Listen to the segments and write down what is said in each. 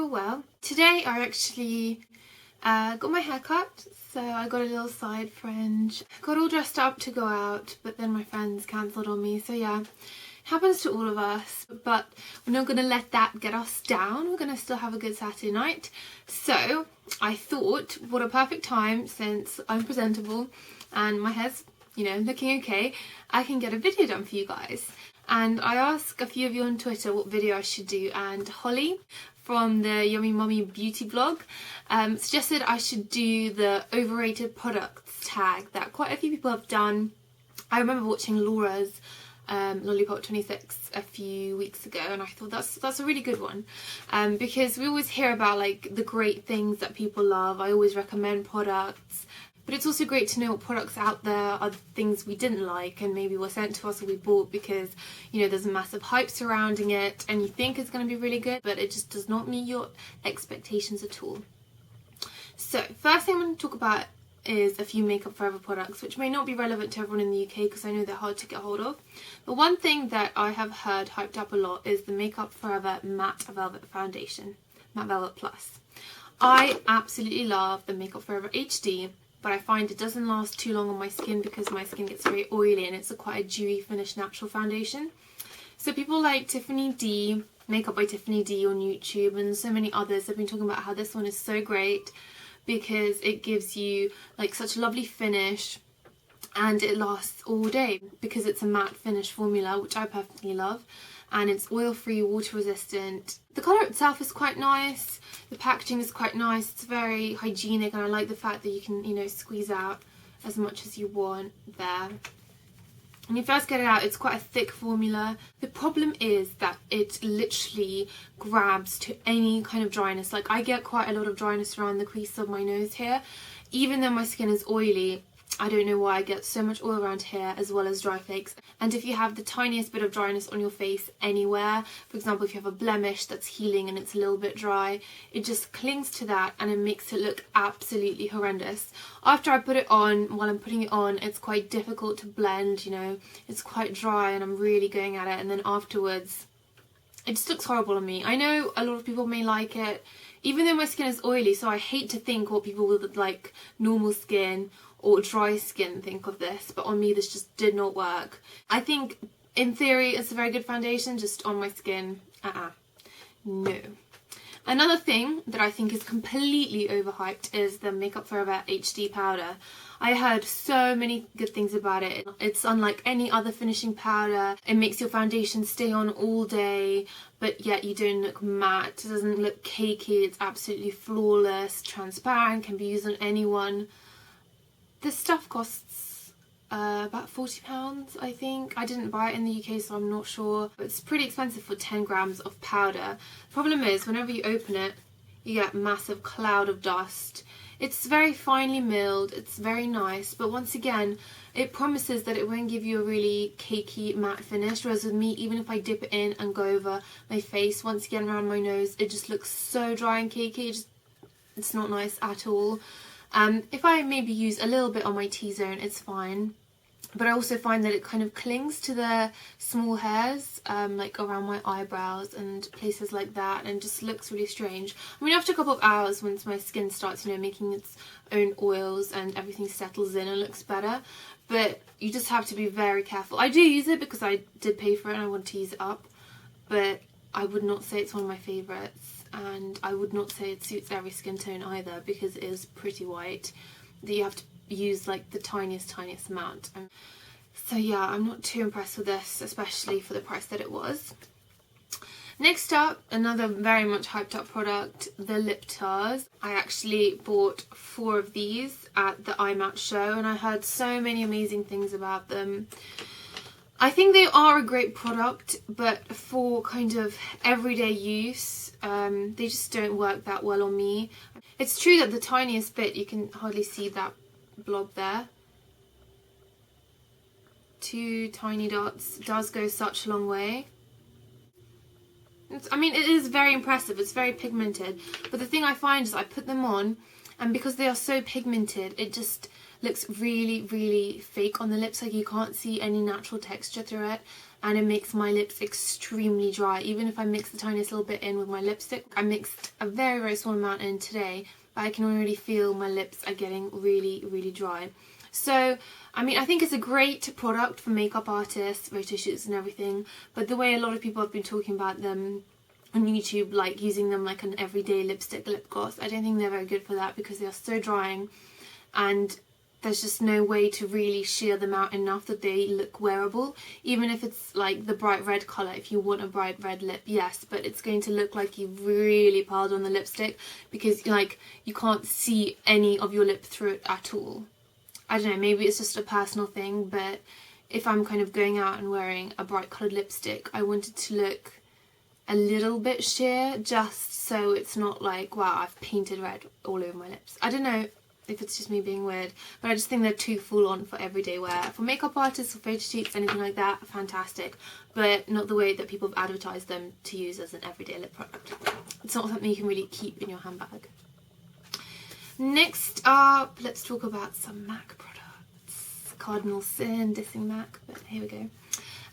all well. Today I actually got my hair cut, so I got a little side fringe. Got all dressed up to go out, but then my friends cancelled on me, so yeah. Happens to all of us, but we're not going to let that get us down. We're going to still have a good Saturday night. So I thought, what a perfect time, since I'm presentable and my hair's, looking okay, I can get a video done for you guys. And I asked a few of you on Twitter what video I should do, and Holly from the Yummy Mummy beauty blog suggested I should do the overrated products tag that quite a few people have done. I remember watching Laura's Lollipop 26 a few weeks ago, and I thought that's a really good one, because we always hear about like the great things that people love. I always recommend products, but it's also great to know what products out there are the things we didn't like and maybe were sent to us or we bought because there's a massive hype surrounding it and you think it's going to be really good, but it just does not meet your expectations at all. So first thing I'm going to talk about is a few Makeup Forever products, which may not be relevant to everyone in the UK because I know they're hard to get hold of. But one thing that I have heard hyped up a lot is the Makeup Forever Matte Velvet Foundation, Matte Velvet Plus. I absolutely love the Makeup Forever HD, but I find it doesn't last too long on my skin because my skin gets very oily and it's quite a dewy finish natural foundation. So people like Tiffany D, Makeup by Tiffany D on YouTube, and so many others have been talking about how this one is so great because it gives you like such a lovely finish and it lasts all day because it's a matte finish formula, which I perfectly love, and it's oil free, water resistant. The colour itself is quite nice, the packaging is quite nice, it's very hygienic, and I like the fact that you can squeeze out as much as you want there. When you first get it out, it's quite a thick formula. The problem is that it literally grabs to any kind of dryness. Like, I get quite a lot of dryness around the crease of my nose here. Even though my skin is oily, I don't know why I get so much oil around here as well as dry flakes. And if you have the tiniest bit of dryness on your face anywhere, for example if you have a blemish that's healing and it's a little bit dry, it just clings to that and it makes it look absolutely horrendous. After I put it on, while I'm putting it on, it's quite difficult to blend, it's quite dry and I'm really going at it, and then afterwards it just looks horrible on me. I know a lot of people may like it, even though my skin is oily, so I hate to think what people with like normal skin or dry skin think of this, but on me this just did not work. I think in theory it's a very good foundation, just on my skin, no. Another thing that I think is completely overhyped is the Makeup Forever HD powder. I heard so many good things about it. It's unlike any other finishing powder. It makes your foundation stay on all day, but yet you don't look matte. It doesn't look cakey. It's absolutely flawless, transparent, can be used on anyone. This stuff costs about £40, I think. I didn't buy it in the UK, so I'm not sure. It's pretty expensive for 10 grams of powder. The problem is, whenever you open it, you get a massive cloud of dust. It's very finely milled, it's very nice, but once again, it promises that it won't give you a really cakey matte finish, whereas with me, even if I dip it in and go over my face, once again around my nose, it just looks so dry and cakey. It's not nice at all. If I maybe use a little bit on my T-zone, it's fine. But I also find that it kind of clings to the small hairs, like around my eyebrows and places like that, and just looks really strange. I mean, after a couple of hours, once my skin starts, making its own oils and everything settles in and looks better. But you just have to be very careful. I do use it because I did pay for it and I want to use it up, but I would not say it's one of my favourites. And I would not say it suits every skin tone either, because it is pretty white that you have to use like the tiniest amount. So yeah, I'm not too impressed with this, especially for the price that it was. Next up, another very much hyped up product, the lip tars. I actually bought 4 of these at the iMatch show and I heard so many amazing things about them. I think they are a great product, but for kind of everyday use, they just don't work that well on me. It's true that the tiniest bit, you can hardly see that blob there. 2 tiny dots does go such a long way. I mean, it is very impressive, it's very pigmented, but the thing I find is I put them on, and because they are so pigmented, it just looks really fake on the lips. Like, you can't see any natural texture through it, and it makes my lips extremely dry. Even if I mix the tiniest little bit in with my lipstick, I mixed a very, very small amount in today, but I can already feel my lips are getting really, really dry. So, I mean, I think it's a great product for makeup artists, photo shoots and everything, but the way a lot of people have been talking about them on YouTube, like using them like an everyday lipstick, lip gloss, I don't think they're very good for that because they are so drying, and there's just no way to really sheer them out enough that they look wearable. Even if it's like the bright red colour, if you want a bright red lip, yes, but it's going to look like you've really piled on the lipstick because like you can't see any of your lip through it at all. I don't know, maybe it's just a personal thing, but if I'm kind of going out and wearing a bright coloured lipstick, I want it to look a little bit sheer, just so it's not like, wow, I've painted red all over my lips. I don't know if it's just me being weird, but I just think they're too full on for everyday wear. For makeup artists or photo shoots, anything like that, fantastic, but not the way that people have advertised them to use as an everyday lip product. It's not something you can really keep in your handbag. Next up, let's talk about some MAC products. Cardinal sin, dissing MAC, but here we go.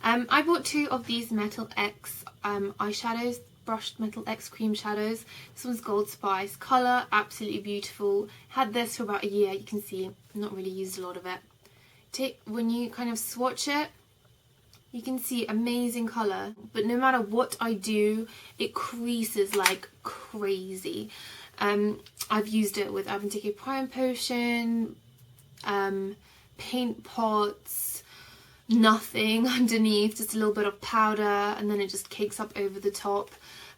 I bought 2 of these Metal X eyeshadows, brushed Metal X cream shadows. This one's Gold Spice. Colour, absolutely beautiful. Had this for about a year. You can see, not really used a lot of it. When you kind of swatch it, you can see amazing colour, but no matter what I do, it creases like crazy. I've used it with Urban Decay Prime Potion, paint pots, nothing underneath, just a little bit of powder, and then it just cakes up over the top.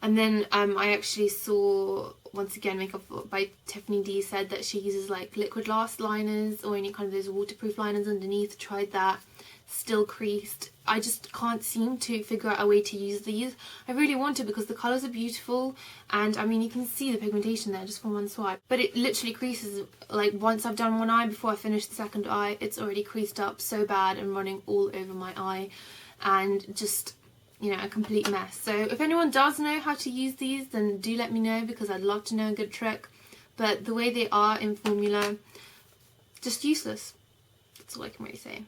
And then I actually saw, once again, Makeup by Tiffany D said that she uses like liquid glass liners or any kind of those waterproof liners underneath. Tried that, still creased. I just can't seem to figure out a way to use these. I really want to because the colours are beautiful, and I mean you can see the pigmentation there just from one swipe, but it literally creases. Like once I've done one eye, before I finish the second eye, it's already creased up so bad and running all over my eye, and just, you know, a complete mess. So if anyone does know how to use these, then do let me know because I'd love to know a good trick. But the way they are in formula, just useless. That's all I can really say.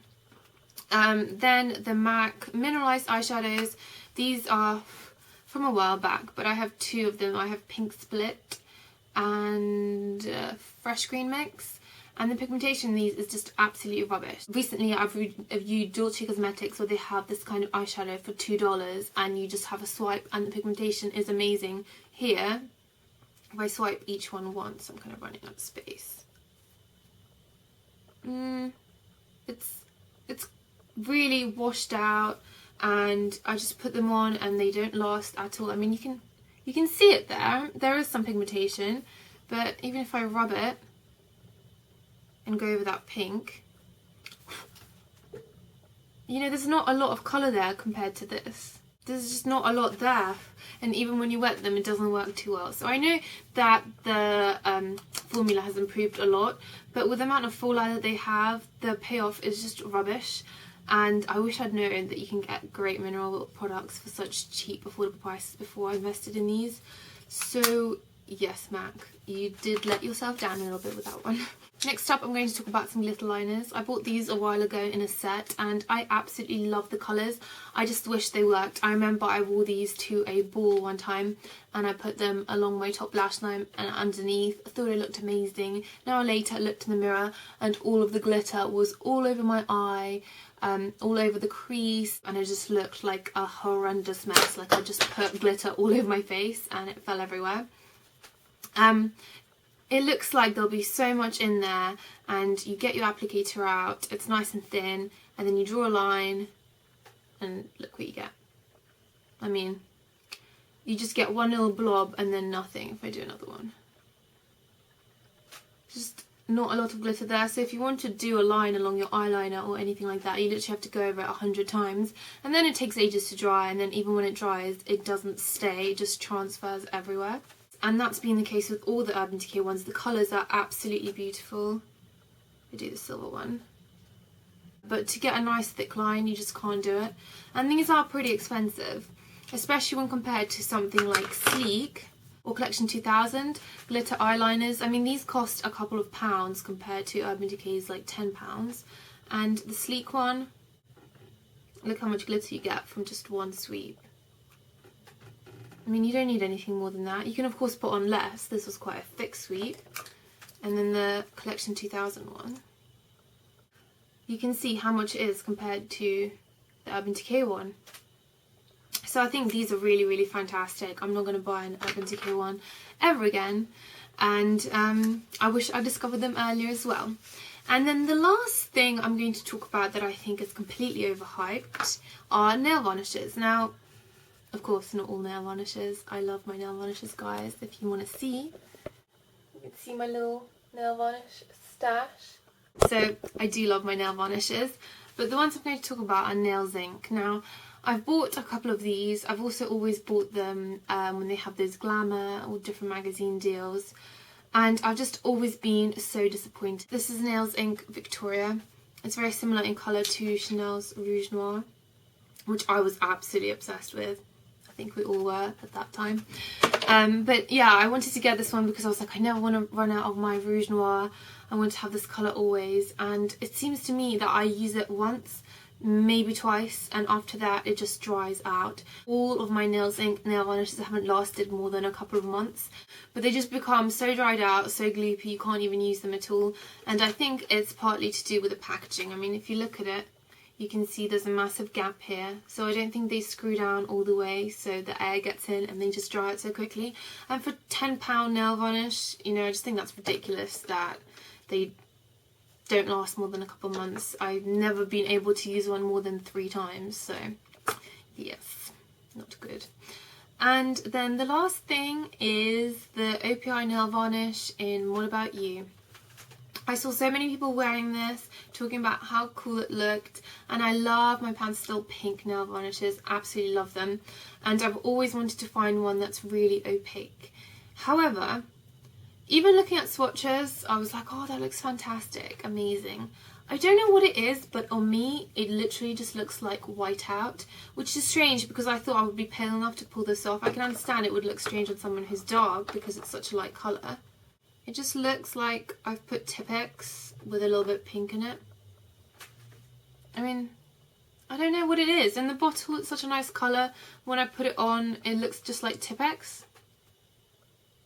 Then the MAC mineralized eyeshadows. These are from a while back, but I have 2 of them. I have Pink Split and Fresh Green Mix. And the pigmentation in these is just absolutely rubbish. Recently I've reviewed Dolce Cosmetics where they have this kind of eyeshadow for $2 and you just have a swipe and the pigmentation is amazing. Here, if I swipe each one once, I'm kind of running out of space. It's really washed out, and I just put them on and they don't last at all. I mean, you can see it there. There is some pigmentation, but even if I rub it and go over that pink, you know, there's not a lot of colour there compared to this. There's just not a lot there, and even when you wet them it doesn't work too well. So I know that the formula has improved a lot, but with the amount of fallout that they have, the payoff is just rubbish. And I wish I'd known that you can get great mineral products for such cheap, affordable prices before I invested in these. So yes, MAC, you did let yourself down a little bit with that one. Next up, I'm going to talk about some glitter liners. I bought these a while ago in a set and I absolutely love the colours. I just wish they worked. I remember I wore these to a ball one time and I put them along my top lash line and underneath. I thought it looked amazing. An hour later I looked in the mirror and all of the glitter was all over my eye, all over the crease, and it just looked like a horrendous mess. Like I just put glitter all over my face and it fell everywhere. It looks like there'll be so much in there, and you get your applicator out, it's nice and thin, and then you draw a line and look what you get. I mean, you just get one little blob and then nothing. If I do another one, just not a lot of glitter there. So if you want to do a line along your eyeliner or anything like that, you literally have to go over it 100 times, and then it takes ages to dry, and then even when it dries it doesn't stay, it just transfers everywhere. And that's been the case with all the Urban Decay ones. The colours are absolutely beautiful. I do the silver one. But to get a nice thick line, you just can't do it. And these are pretty expensive, especially when compared to something like Sleek or Collection 2000 glitter eyeliners. I mean, these cost a couple of pounds compared to Urban Decay's like £10. And the Sleek one, Look how much glitter you get from just one sweep. I mean, you don't need anything more than that. You can of course put on less. This was quite a thick sweep. And then the Collection 2000 one. You can see how much it is compared to the Urban Decay one. So I think these are really, really fantastic. I'm not going to buy an Urban Decay one ever again. And I wish I discovered them earlier as well. And then the last thing I'm going to talk about that I think is completely overhyped are nail varnishes. Now, of course, not all nail varnishes. I love my nail varnishes, guys. If you want to see, you can see my little nail varnish stash. So I do love my nail varnishes, but the ones I'm going to talk about are nail zinc. Now, I've bought a couple of these. I've also always bought them when they have those Glamour or different magazine deals. And I've just always been so disappointed. This is Nails Inc Victoria. It's very similar in colour to Chanel's Rouge Noir, which I was absolutely obsessed with. I think we all were at that time. But yeah, I wanted to get this one because I was like, I never want to run out of my Rouge Noir. I want to have this colour always. And it seems to me that I use it once, maybe twice, and after that it just dries out. All of my Nails Inc nail varnishes haven't lasted more than a couple of months, but they just become so dried out, so gloopy, you can't even use them at all. And I think it's partly to do with the packaging. I mean, if you look at it, you can see there's a massive gap here, so I don't think they screw down all the way so the air gets in and they just dry out so quickly. And for £10 nail varnish, you know, I just think that's ridiculous that they don't last more than a couple of months. I've never been able to use one more than 3 times, so yes, not good. And then the last thing is the OPI nail varnish in What About You. I saw so many people wearing this, talking about how cool it looked, and I love my pastel pink nail varnishes, absolutely love them, and I've always wanted to find one that's really opaque. However, even looking at swatches, I was like, oh, that looks fantastic, amazing. I don't know what it is, but on me, it literally just looks like whiteout, which is strange because I thought I would be pale enough to pull this off. I can understand it would look strange on someone who's dark because it's such a light colour. It just looks like I've put Tipp-Ex with a little bit pink in it. I mean, I don't know what it is. In the bottle, it's such a nice colour. When I put it on, it looks just like Tipp-Ex.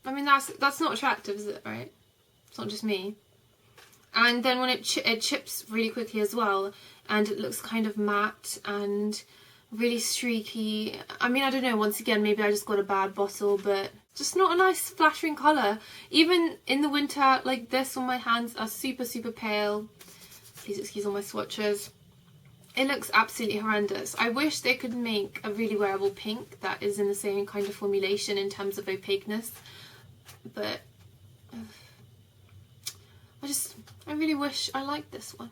I mean, that's not attractive, is it, right? It's not just me. And then when it chips really quickly as well, and it looks kind of matte and really streaky. I mean, I don't know, once again, maybe I just got a bad bottle, but just not a nice flattering colour. Even in the winter, like this, on my hands are super, super pale. Please excuse all my swatches. It looks absolutely horrendous. I wish they could make a really wearable pink that is in the same kind of formulation in terms of opaqueness. But I really wish I liked this one.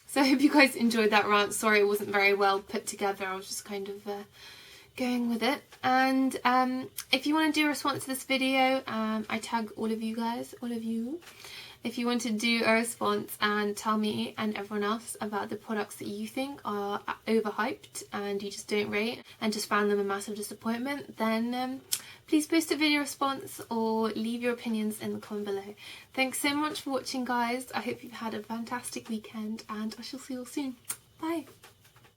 So I hope you guys enjoyed that rant. Sorry it wasn't very well put together. I was just kind of going with it. And if you want to do a response to this video, I tag all of you guys, all of you. If you want to do a response and tell me and everyone else about the products that you think are overhyped and you just don't rate and just found them a massive disappointment, then please post a video response or leave your opinions in the comment below. Thanks so much for watching, guys. I hope you've had a fantastic weekend and I shall see you all soon. Bye!